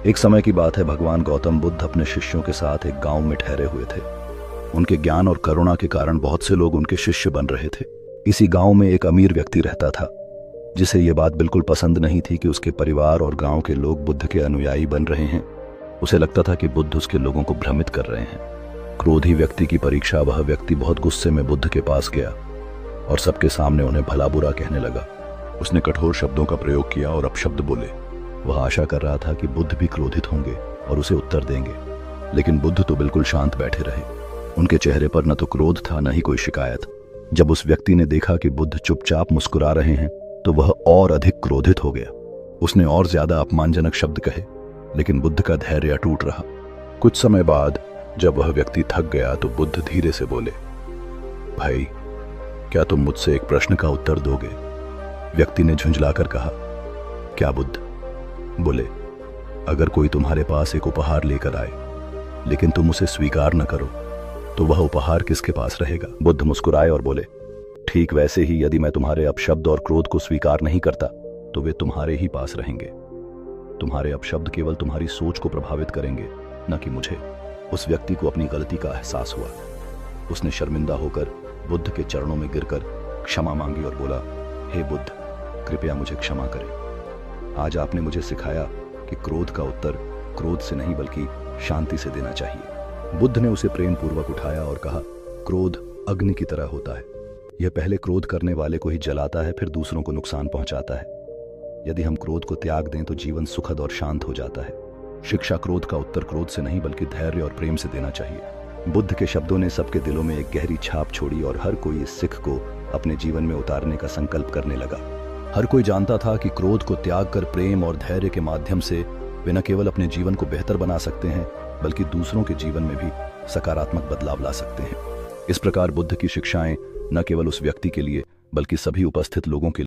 एक समय की बात है, भगवान गौतम बुद्ध अपने शिष्यों के साथ एक गांव में ठहरे हुए थे। उनके ज्ञान और करुणा के कारण बहुत से लोग उनके शिष्य बन रहे थे। इसी गांव में एक अमीर व्यक्ति रहता था, जिसे ये बात बिल्कुल पसंद नहीं थी कि उसके परिवार और गांव के लोग बुद्ध के अनुयायी बन रहे हैं। उसे लगता था कि बुद्ध उसके लोगों को भ्रमित कर रहे हैं। क्रोधी व्यक्ति की परीक्षा वह व्यक्ति बहुत गुस्से में बुद्ध के पास गया और सबके सामने उन्हें भला बुरा कहने लगा। उसने कठोर शब्दों का प्रयोग किया और अपशब्द बोले। वह आशा कर रहा था कि बुद्ध भी क्रोधित होंगे और उसे उत्तर देंगे, लेकिन बुद्ध तो बिल्कुल शांत बैठे रहे। उनके चेहरे पर न तो क्रोध था, न ही कोई शिकायत। जब उस व्यक्ति ने देखा कि बुद्ध चुपचाप मुस्कुरा रहे हैं, तो वह और अधिक क्रोधित हो गया। उसने और ज्यादा अपमानजनक शब्द कहे, लेकिन बुद्ध का धैर्य अटूट रहा। कुछ समय बाद जब वह व्यक्ति थक गया तो बुद्ध धीरे से बोले, भाई, क्या तुम मुझसे एक प्रश्न का उत्तर दोगे? व्यक्ति ने झुंझलाकर कहा, क्या बुद्ध? बोले, अगर कोई तुम्हारे पास एक उपहार लेकर आए, लेकिन तुम उसे स्वीकार न करो, तो वह उपहार किसके पास रहेगा? बुद्ध मुस्कुराए और बोले, ठीक वैसे ही यदि मैं तुम्हारे अपशब्द और क्रोध को स्वीकार नहीं करता, तो वे तुम्हारे ही पास रहेंगे। तुम्हारे अपशब्द केवल तुम्हारी सोच को प्रभावित करेंगे, न कि मुझे। उस व्यक्ति को अपनी गलती का एहसास हुआ। उसने शर्मिंदा होकर बुद्ध के चरणों में गिरकर क्षमा मांगी और बोला, हे बुद्ध, कृपया मुझे क्षमा करें। आज आपने मुझे सिखाया कि क्रोध का उत्तर क्रोध से नहीं बल्कि शांति से देना चाहिए। बुद्ध ने उसे प्रेम पूर्वक उठाया और कहा, क्रोध अग्नि की तरह होता है। यह पहले क्रोध करने वाले को ही जलाता है, फिर दूसरों को नुकसान पहुंचाता है। यदि हम क्रोध को त्याग दें तो जीवन सुखद और शांत हो जाता है। शिक्षा क्रोध का उत्तर क्रोध से नहीं बल्कि धैर्य और प्रेम से देना चाहिए। बुद्ध के शब्दों ने सबके दिलों में एक गहरी छाप छोड़ी और हर कोई इस सिख को अपने जीवन में उतारने का संकल्प करने लगा। हर कोई जानता था कि क्रोध को त्याग कर प्रेम और धैर्य के माध्यम से वे न केवल अपने जीवन को बेहतर बना सकते हैं, बल्कि दूसरों के जीवन में भी सकारात्मक बदलाव ला सकते हैं। इस प्रकार बुद्ध की शिक्षाएं न केवल उस व्यक्ति के लिए बल्कि सभी उपस्थित लोगों के